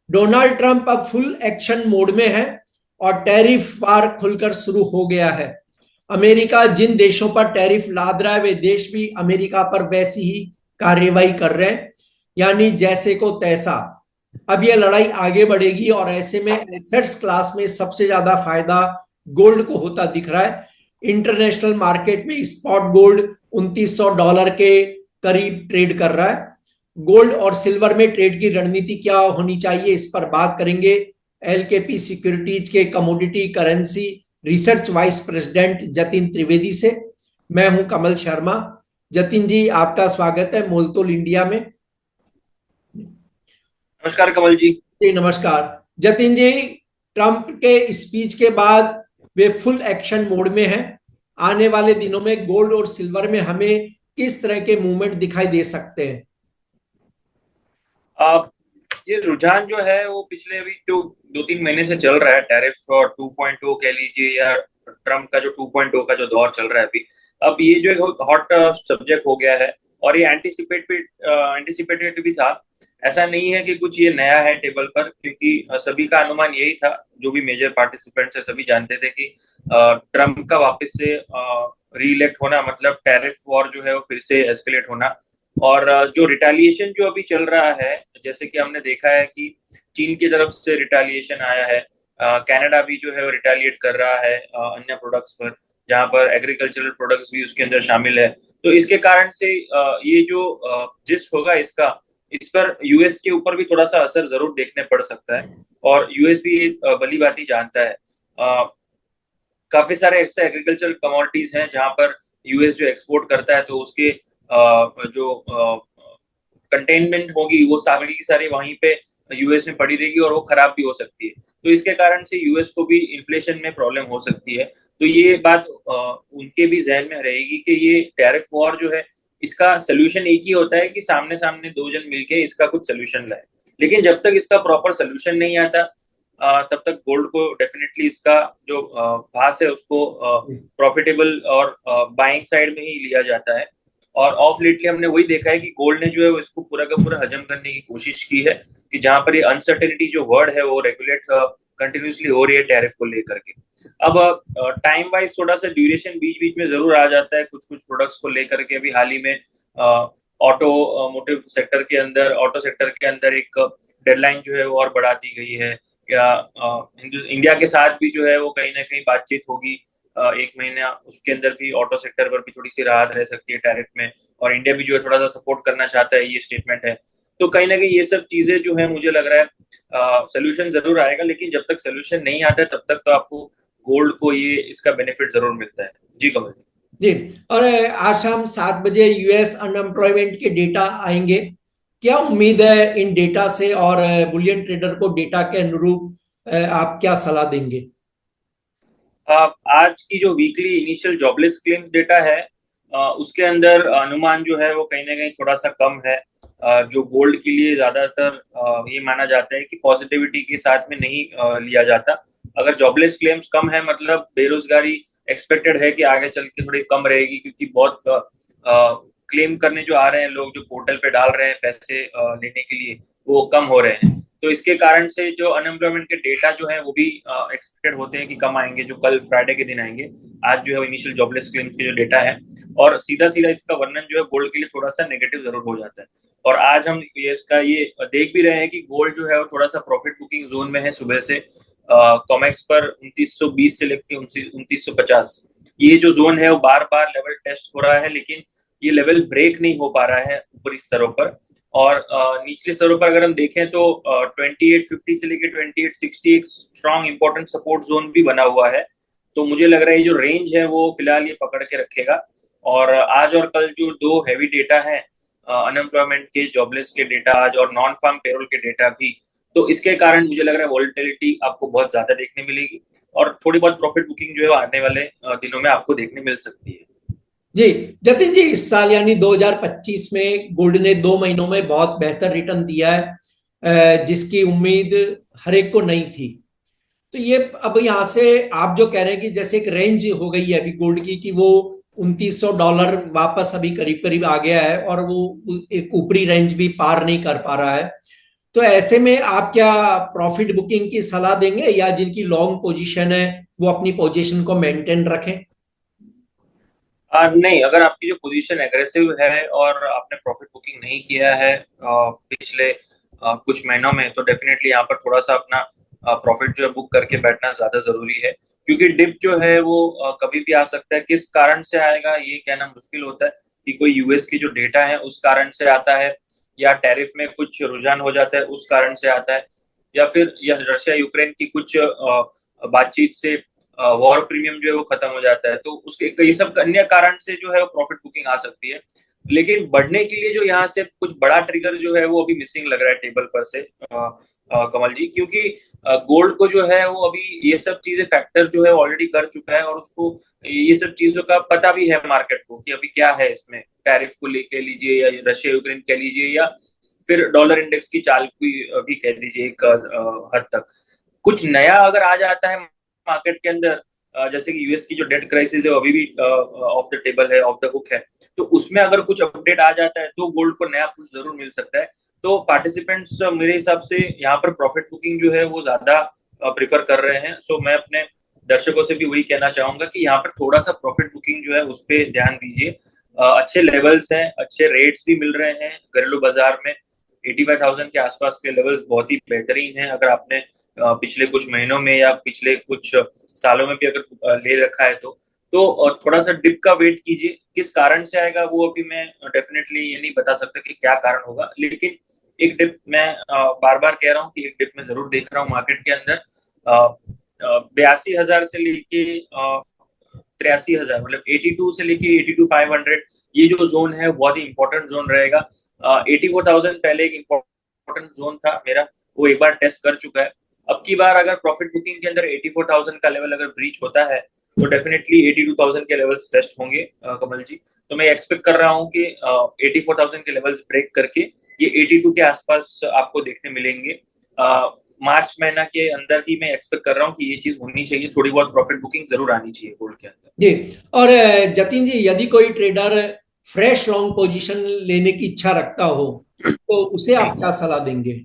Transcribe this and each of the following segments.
Donald Trump अब full action mode में है और टैरिफ वार खुलकर शुरू हो गया है। अमेरिका जिन देशों पर टैरिफ लाद रहा है वे देश भी अमेरिका पर वैसी ही कार्रवाई कर रहे हैं, यानी जैसे को तैसा। अब यह लड़ाई आगे बढ़ेगी और ऐसे में एसेट्स क्लास में सबसे ज्यादा फायदा गोल्ड को होता दिख रहा है। इंटरनेशनल मार्केट में स्पॉट गोल्ड $2900 के करीब ट्रेड कर रहा है। गोल्ड और सिल्वर में ट्रेड की रणनीति क्या होनी चाहिए, इस पर बात करेंगे एलकेपी सिक्योरिटीज के commodity currency research vice president Jatin Trivedi से। मैं हूं कमल शर्मा। जतिन जी, आपका स्वागत है मोलतोल इंडिया में। नमस्कार कमल जी। जी नमस्कार। जतिन जी, ट्रंप के स्पीच के बाद वे फुल एक्शन मोड में हैं। आने वाले दिनों में गोल्ड और सिल्वर में हमें किस तरह के मूवमेंट दिखाई दे सकते हैं? ये रुझान जो है वो पिछले अभी तो 2-3 महीने से चल रहा है। टैरिफ और 2.0 कह लीजिए या ट्रम्प का जो 2.0 का जो दौर चल रहा है अभी, अब ये जो एक हॉट सब्जेक्ट हो गया है और ये एंटिसिपेटेड भी था। ऐसा नहीं है कि कुछ ये नया है टेबल पर, क्योंकि सभी का अनुमान यही था। जो भी मेजर पार्टिसिपेंट्स है सभी जानते थे कि ट्रम्प का वापस से री इलेक्ट होना मतलब टैरिफ वॉर जो है वो फिर से एस्केलेट होना। और जो रिटेलिएशन जो अभी चल रहा है, जैसे कि हमने देखा है कि चीन की तरफ से रिटेलिएशन आया है। कनाडा भी जो है वो रिटेलिएट कर रहा है अन्य प्रोडक्ट्स पर, जहां पर एग्रीकल्चरल प्रोडक्ट्स भी उसके अंदर शामिल है। तो इसके कारण से ये जो जिस होगा इसका, इस पर यूएस के ऊपर भी थोड़ा सा असर जरूर देखने पड़ सकता है। और यूएस भी भली भांति जानता है। काफी सारे ऐसे एग्रीकल्चरल कमोडिटीज हैं जहां पर यूएस जो एक्सपोर्ट करता है, तो उसके जो कंटेनमेंट होगी वो सारी की सारी वहीं पे यूएस में पड़ी रहेगी और वो खराब भी हो सकती है। तो इसके कारण से यूएस को भी इन्फ्लेशन में प्रॉब्लम हो सकती है। तो ये बात उनके भी जहन में रहेगी कि ये टैरिफ वॉर जो है इसका सोल्यूशन एक ही होता है कि सामने सामने दो जन मिलके इसका कुछ सोल्यूशन लाए। लेकिन जब तक इसका प्रॉपर सोल्यूशन नहीं आता तब तक गोल्ड को डेफिनेटली इसका जो भास है उसको प्रॉफिटेबल और बाइंग साइड में ही लिया जाता है। और ऑफ लेटली हमने वही देखा है कि गोल्ड ने जो है वो इसको पूरा का पूरा हजम करने की कोशिश की है, कि जहां पर ये अनसर्टेनिटी जो वर्ड है वो रेगुलेट कंटिन्यूसली हो रही है टैरिफ को लेकर के। अब टाइम वाइज थोड़ा सा ड्यूरेशन बीच बीच में जरूर आ जाता है कुछ कुछ प्रोडक्ट्स को लेकर के। अभी हाल ही में ऑटो सेक्टर के अंदर, ऑटो सेक्टर के अंदर एक डेडलाइन जो है वो और बढ़ा दी गई है। या इंडिया के साथ भी जो है वो कहीं ना कहीं बातचीत होगी। 1 महीना उसके अंदर भी ऑटो सेक्टर पर भी थोड़ी सी राहत रह सकती है टैरिफ में, और इंडिया भी जो है थोड़ा सा सपोर्ट करना चाहता है, ये स्टेटमेंट है। तो कहीं ना कहीं ये सब चीजें जो है मुझे लग रहा है सोल्यूशन जरूर आएगा, लेकिन जब तक सोल्यूशन नहीं आता है तब तक तो आपको गोल्ड को ये इसका बेनिफिट जरूर मिलता है। जी कमल जी। और आज शाम 7 बजे यूएस अनएम्प्लॉयमेंट के डेटा आएंगे। क्या उम्मीद है इन डेटा से, और बुलियन ट्रेडर को डेटा के अनुरूप आप क्या सलाह देंगे? आज की जो weekly initial jobless claims data है उसके अंदर अनुमान जो है वो कहीं ना कहीं थोड़ा सा कम है। जो गोल्ड के लिए ज्यादातर ये माना जाता है कि पॉजिटिविटी के साथ में नहीं लिया जाता। अगर जॉबलेस क्लेम्स कम है मतलब बेरोजगारी एक्सपेक्टेड है कि आगे चल के थोड़ी कम रहेगी, क्योंकि बहुत क्लेम करने जो आ रहे हैं लोग, जो पोर्टल पे डाल रहे हैं पैसे लेने के लिए, वो कम हो रहे हैं। तो इसके कारण से जो अनएम्प्लॉयमेंट के डेटा जो है वो भी एक्सपेक्टेड होते हैं कि कम आएंगे, जो कल फ्राइडे के दिन आएंगे। आज जो है इनिशियल जॉबलेस क्लेम के जो डेटा है, और सीधा सीधा इसका वर्णन जो है गोल्ड के लिए थोड़ा सा नेगेटिव जरूर हो जाता है। और आज हम ये देख भी रहे हैं कि गोल्ड जो है वो थोड़ा सा प्रॉफिट बुकिंग जोन में है सुबह से। कॉमेक्स पर 2920 से लेकर 2950 ये जो जोन है वो बार बार लेवल टेस्ट हो रहा है, लेकिन ये लेवल ब्रेक नहीं हो पा रहा है ऊपरी स्तरों पर। और निचले स्तरों पर अगर हम देखें तो 2850 से लेकर 2860 एक स्ट्रॉन्ग इंपॉर्टेंट सपोर्ट जोन भी बना हुआ है। तो मुझे लग रहा है ये जो रेंज है वो फिलहाल ये पकड़ के रखेगा। और आज और कल जो दो हैवी डेटा है, अनएम्प्लॉयमेंट के, जॉबलेस के डेटा आज, और नॉन फार्म पेरोल के डेटा भी, तो इसके कारण मुझे लग रहा है वॉलेटिलिटी आपको बहुत ज्यादा देखने मिलेगी और थोड़ी बहुत प्रॉफिट बुकिंग जो है आने वाले दिनों में आपको देखने मिल सकती है। जी जतिन जी, इस साल यानी 2025 में गोल्ड ने 2 महीनों में बहुत बेहतर रिटर्न दिया है, जिसकी उम्मीद हर एक को नहीं थी। तो ये अब यहाँ से आप जो कह रहे हैं कि जैसे एक रेंज हो गई है अभी गोल्ड की, कि वो $2900 वापस अभी करीब करीब आ गया है और वो एक ऊपरी रेंज भी पार नहीं कर पा रहा है। तो ऐसे में आप क्या प्रॉफिट बुकिंग की सलाह देंगे, या जिनकी लॉन्ग पोजीशन है वो अपनी पोजीशन को मेंटेन रखें? नहीं, अगर आपकी जो पोजीशन एग्रेसिव है और आपने प्रॉफिट बुकिंग नहीं किया है पिछले कुछ महीनों में, तो डेफिनेटली यहाँ पर थोड़ा सा अपना प्रॉफिट जो है बुक करके बैठना ज्यादा जरूरी है। क्योंकि डिप जो है वो कभी भी आ सकता है। किस कारण से आएगा ये कहना मुश्किल होता है कि कोई यूएस की जो डेटा है उस कारण से आता है, या टैरिफ में कुछ रुझान हो जाता है उस कारण से आता है, या फिर या रशिया यूक्रेन की कुछ बातचीत से वॉर प्रीमियम जो है वो खत्म हो जाता है। तो उसके कई सब अन्य कारण से जो है वो प्रॉफिट बुकिंग आ सकती है। लेकिन बढ़ने के लिए जो यहाँ से कुछ बड़ा ट्रिगर जो है वो अभी मिसिंग लग रहा है टेबल पर से कमल जी। क्योंकि गोल्ड को जो है वो अभी ये सब चीजें फैक्टर जो है ऑलरेडी कर चुका है, और उसको ये सब चीजों का पता भी है मार्केट को कि अभी क्या है इसमें, टैरिफ को लेके लीजिए या रशिया यूक्रेन कह लीजिए, या फिर डॉलर इंडेक्स की चाल भी कह दीजिए एक हद तक। कुछ नया अगर आ जाता है मार्केट के अंदर, जैसे कि यूएस की जो डेट क्राइसिस है वो अभी भी ऑफ द टेबल है, ऑफ द हुक है, तो उसमें अगर कुछ अपडेट आ जाता है तो गोल्ड को नया पुश जरूर मिल सकता है। तो पार्टिसिपेंट्स मेरे हिसाब से यहाँ पर प्रॉफिट बुकिंग जो है वो ज्यादा प्रिफर कर रहे हैं। सो मैं अपने दर्शकों से भी वही कहना चाहूंगा कि यहाँ पर थोड़ा सा प्रॉफिट बुकिंग जो है उस पर ध्यान दीजिए। अच्छे लेवल्स हैं, अच्छे रेट्स भी मिल रहे हैं घरेलू बाजार में। 85,000 के आसपास के लेवल्स बहुत ही बेहतरीन हैं। अगर आपने पिछले कुछ महीनों में या पिछले कुछ सालों में भी अगर ले रखा है तो थोड़ा सा डिप का वेट कीजिए। किस कारण से आएगा वो अभी मैं डेफिनेटली ये नहीं बता सकता कि क्या कारण होगा, लेकिन एक डिप मैं बार बार कह रहा हूँ कि एक डिप में जरूर देख रहा हूँ मार्केट के अंदर। 82,000 से लेके 83,000, मतलब 82 से लेके 82,500, ये जो जोन है बहुत ही इंपॉर्टेंट जोन रहेगा। 84,000 पहले एक इंपॉर्टेंट जोन था मेरा, वो एक बार टेस्ट कर चुका है। अब की बार अगर प्रॉफिट बुकिंग के अंदर 84,000 का लेवल अगर ब्रीच होता है तो डेफिनेटली 82,000 के लेवल्स टेस्ट होंगे कमल जी। तो मैं एक्सपेक्ट कर रहा हूँ कि 84,000 के लेवल्स ब्रेक करके ये 82 के आसपास आपको देखने मिलेंगे। मार्च महीना के अंदर ही मैं एक्सपेक्ट कर रहा हूँ कि ये चीज होनी चाहिए, थोड़ी बहुत प्रॉफिट बुकिंग जरूर आनी चाहिए गोल्ड के अंदर। जी। और जतिन जी, यदि कोई ट्रेडर फ्रेश लॉन्ग पोजीशन लेने की इच्छा रखता हो तो उसे आप क्या सलाह देंगे?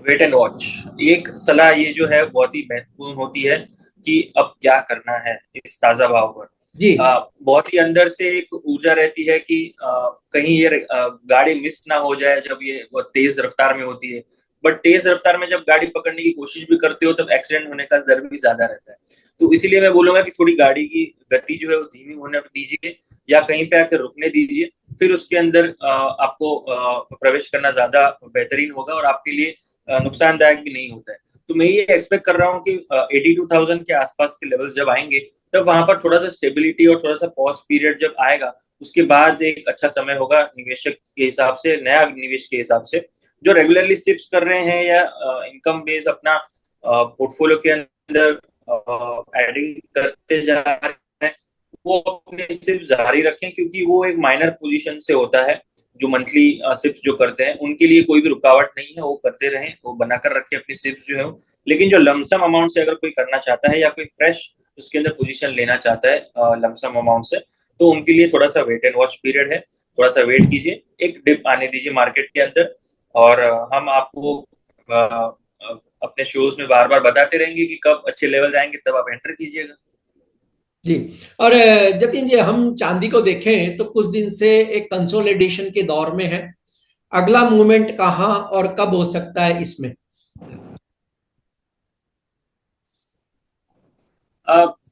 वेट एंड वॉच, एक सलाह ये जो है बहुत ही महत्वपूर्ण होती है कि अब क्या करना है इस ताजा भाव पर। जी। बहुत ही अंदर से एक ऊर्जा रहती है कि कहीं ये गाड़ी मिस ना हो जाए जब ये बहुत तेज रफ्तार में होती है। बट तेज रफ्तार में जब गाड़ी पकड़ने की कोशिश भी करते हो तब एक्सीडेंट होने का डर भी ज्यादा रहता है। तो इसीलिए मैं बोलूंगा कि थोड़ी गाड़ी की गति जो है वो धीमी होने दीजिए, या कहीं पे आकर रुकने दीजिए, फिर उसके अंदर आपको प्रवेश करना ज्यादा बेहतरीन होगा और आपके लिए नुकसानदायक भी नहीं होता है। तो मैं ये एक्सपेक्ट कर रहा हूँ कि 82,000 के आसपास के लेवल जब आएंगे तब वहां पर थोड़ा सा स्टेबिलिटी और थोड़ा सा पॉज पीरियड जब आएगा उसके बाद एक अच्छा समय होगा निवेशक के हिसाब से, नया निवेश के हिसाब से। जो रेगुलरली सिप्स कर रहे हैं या इनकम बेस अपना पोर्टफोलियो के अंदर एडिंग करते जा रहे हैं, वो अपने सिप्स जारी रखें, क्योंकि वो एक माइनर पोजीशन से होता है। जो मंथली सिप्स जो करते हैं उनके लिए कोई भी रुकावट नहीं है, वो करते रहें, वो बनाकर रखें अपनी सिप्स जो है। लेकिन जो लमसम अमाउंट से अगर कोई करना चाहता है या कोई फ्रेश उसके अंदर पोजीशन लेना चाहता है लमसम अमाउंट से, तो उनके लिए थोड़ा सा वेट एंड वॉच पीरियड है। थोड़ा सा वेट कीजिए, एक डिप आने दीजिए मार्केट के अंदर, और हम आपको अपने शोज में बार बार बताते रहेंगे कि कब अच्छे लेवल आएंगे, तब आप एंटर कीजिएगा। जी। और जतिन जी, हम चांदी को देखें तो कुछ दिन से एक कंसोलिडेशन के दौर में है। अगला मूवमेंट कहाँ और कब हो सकता है इसमें?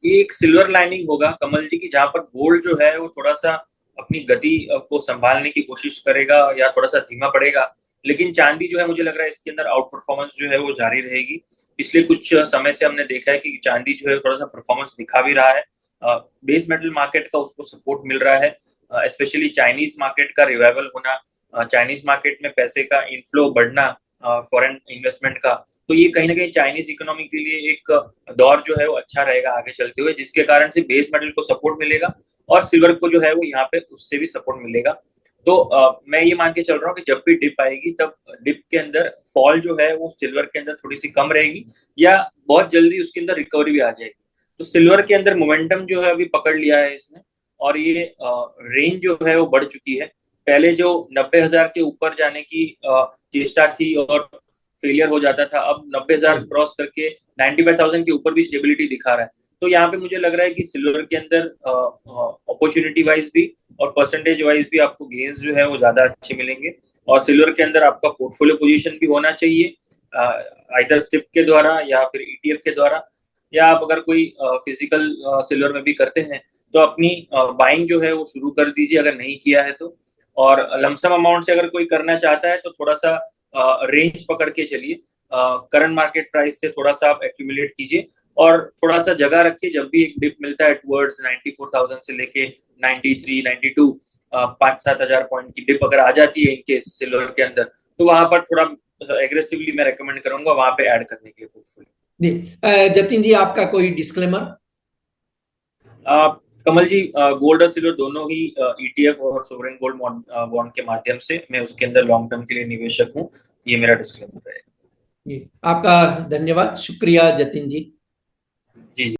ये एक सिल्वर लाइनिंग होगा कमल जी की, जहां पर गोल्ड जो है वो थोड़ा सा अपनी गति को संभालने की कोशिश करेगा या थोड़ा सा धीमा पड़ेगा। लेकिन चांदी जो है मुझे लग रहा है इसके अंदर आउट परफॉर्मेंस जो है वो जारी रहेगी। पिछले कुछ समय से हमने देखा है कि चांदी जो है थोड़ा सा परफॉर्मेंस दिखा भी रहा है। बेस मेटल मार्केट का उसको सपोर्ट मिल रहा है, स्पेशली चाइनीज मार्केट का रिवाइवल होना, चाइनीज मार्केट में पैसे का इनफ्लो बढ़ना, फॉरेन इन्वेस्टमेंट का। तो ये कहीं ना कहीं चाइनीज इकोनॉमी के लिए एक दौर जो है वो अच्छा रहेगा आगे चलते हुए, जिसके कारण से बेस मेटल को सपोर्ट मिलेगा और सिल्वर को जो है वो यहाँ पे उससे भी सपोर्ट मिलेगा। तो मैं ये मान के चल रहा हूँ कि जब भी डिप आएगी तब डिप के अंदर फॉल जो है वो सिल्वर के अंदर थोड़ी सी कम रहेगी, या बहुत जल्दी उसके अंदर रिकवरी भी आ जाएगी। तो सिल्वर के अंदर मोमेंटम जो है अभी पकड़ लिया है इसने, और ये रेंज जो है वो बढ़ चुकी है। पहले जो 90,000 के ऊपर जाने की चेष्टा थी और फेलियर हो जाता था, अब 90,000 क्रॉस करके 95,000 के ऊपर भी स्टेबिलिटी दिखा रहा है। तो यहाँ पे मुझे लग रहा है कि सिल्वर के अंदर अपॉर्चुनिटी वाइज भी और परसेंटेज वाइज भी आपको गेन्स जो है वो ज्यादा अच्छे मिलेंगे। और सिल्वर के अंदर आपका पोर्टफोलियो पोजीशन भी होना चाहिए, आइदर सिप के द्वारा या फिर ईटीएफ के द्वारा, या आप अगर कोई फिजिकल सिल्वर में भी करते हैं तो अपनी बाइंग जो है वो शुरू कर दीजिए अगर नहीं किया है तो। और लमसम अमाउंट से अगर कोई करना चाहता है तो थोड़ा सा रेंज पकड़ के चलिए, करंट मार्केट प्राइस से थोड़ा सा आप एक्यूमुलेट कीजिए और थोड़ा सा जगह रखिए। जब भी एक डिप मिलता है टुवर्ड्स 94,000 से लेके 93, 92, 5-7 हजार पॉइंट की डिप अगर आ जाती है इनकेस सिल्वर के अंदर, तो वहां पर थोड़ा एग्रेसिवली मैं रेकमेंड करूंगा वहां पे ऐड करने के लिए पोर्टफोलियो। जतिन जी, आपका कोई डिस्क्लेमर? कमल जी, गोल्ड और सिल्वर दोनों ही ईटीएफ और सोवरेन गोल्ड बॉन्ड के माध्यम से मैं उसके अंदर लॉन्ग टर्म के लिए निवेशक हूँ। ये मेरा डिस्क्लेमर है। आपका धन्यवाद, शुक्रिया जतिन जी। जी।